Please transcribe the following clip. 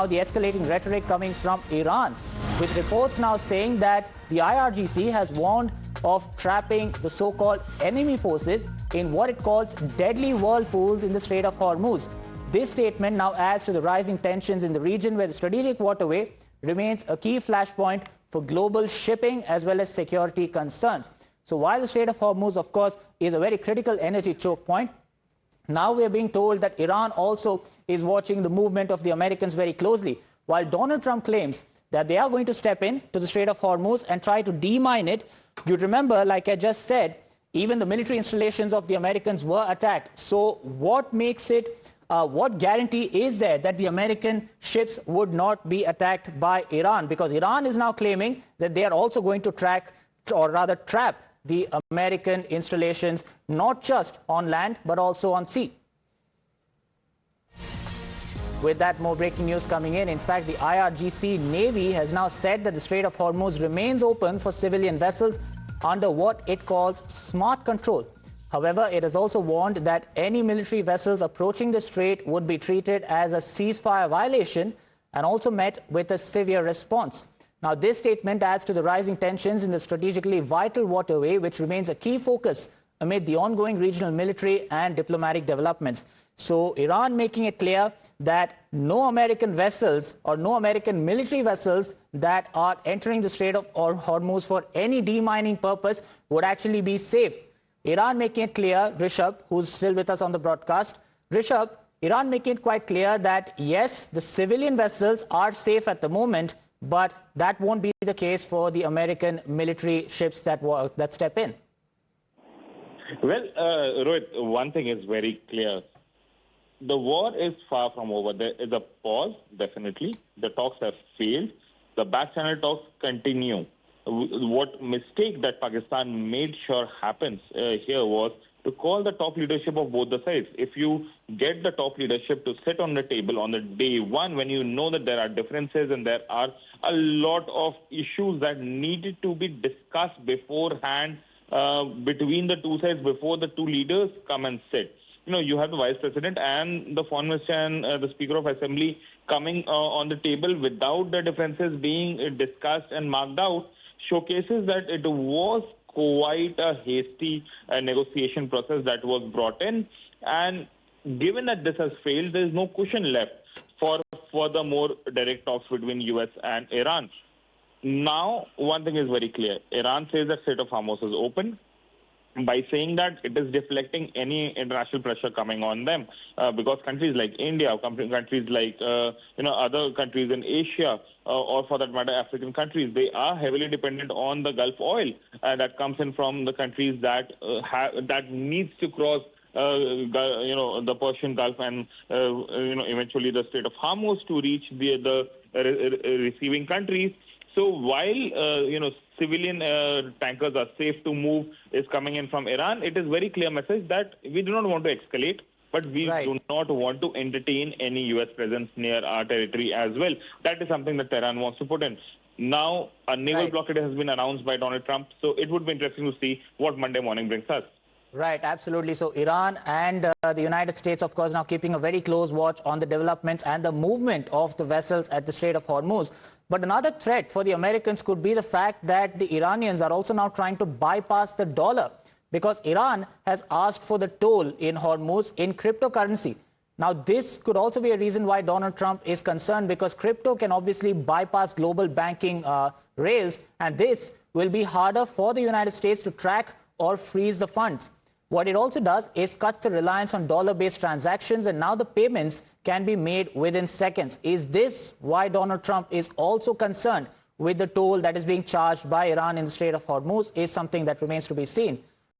the escalating rhetoric coming from Iran, with reports now saying that the IRGC has warned of trapping the so-called enemy forces in what it calls deadly whirlpools in the Strait of Hormuz. This statement now adds to the rising tensions in the region, where the strategic waterway remains a key flashpoint for global shipping as well as security concerns. So while the Strait of Hormuz, of course, is a very critical energy choke point, now we are being told that Iran also is watching the movement of the Americans very closely. While Donald Trump claims that they are going to step in to the Strait of Hormuz and try to demine it, you'd remember, like I just said, even the military installations of the Americans were attacked. So what makes it, what guarantee is there that the American ships would not be attacked by Iran? Because Iran is now claiming that they are also going to track, or rather trap, the American installations, not just on land, but also on sea. With that, more breaking news coming in. In fact, the IRGC Navy has now said that the Strait of Hormuz remains open for civilian vessels under what it calls smart control. However, it has also warned that any military vessels approaching the strait would be treated as a ceasefire violation and also met with a severe response. Now, this statement adds to the rising tensions in the strategically vital waterway, which remains a key focus amid the ongoing regional military and diplomatic developments. So Iran making it clear that no American vessels or no American military vessels that are entering the Strait of Hormuz for any demining purpose would actually be safe. Iran making it clear, Rishabh, who's still with us on the broadcast. Rishabh, Iran making it quite clear that yes, the civilian vessels are safe at the moment, but that won't be the case for the American military ships that step in. Well, Rohit, one thing is very clear. The war is far from over. There is a pause, definitely. The talks have failed. The back channel talks continue. What mistake that Pakistan made sure happens here was to call the top leadership of both the sides. If you get the top leadership to sit on the table on the day one, when you know that there are differences and there are a lot of issues that needed to be discussed beforehand between the two sides, before the two leaders come and sit. You know, you have the vice president and the foreign minister and the speaker of assembly coming on the table without the differences being discussed and marked out, showcases that it was quite a hasty negotiation process that was brought in. And given that this has failed, there is no cushion left for further more direct talks between US and Iran. Now, one thing is very clear. Iran says that Strait of Hormuz is open. By saying that, it is deflecting any international pressure coming on them, because countries like India, countries like other countries in Asia, or for that matter African countries, they are heavily dependent on the Gulf oil that comes in from the countries that that needs to cross the Persian Gulf and eventually the Strait of Hormuz to reach the receiving countries. So while civilian tankers are safe to move is coming in from Iran, it is very clear message that we do not want to escalate, but we do not want to entertain any U.S. presence near our territory as well. That is something that Tehran wants to put in. Now, a naval blockade has been announced by Donald Trump, so it would be interesting to see what Monday morning brings us. Right, absolutely. So Iran and the United States, of course, now keeping a very close watch on the developments and the movement of the vessels at the Strait of Hormuz. But another threat for the Americans could be the fact that the Iranians are also now trying to bypass the dollar, because Iran has asked for the toll in Hormuz in cryptocurrency. Now, this could also be a reason why Donald Trump is concerned, because crypto can obviously bypass global banking rails, and this will be harder for the United States to track or freeze the funds. What it also does is cuts the reliance on dollar-based transactions, and now the payments can be made within seconds. Is this why Donald Trump is also concerned with the toll that is being charged by Iran in the Strait of Hormuz? Is something that remains to be seen.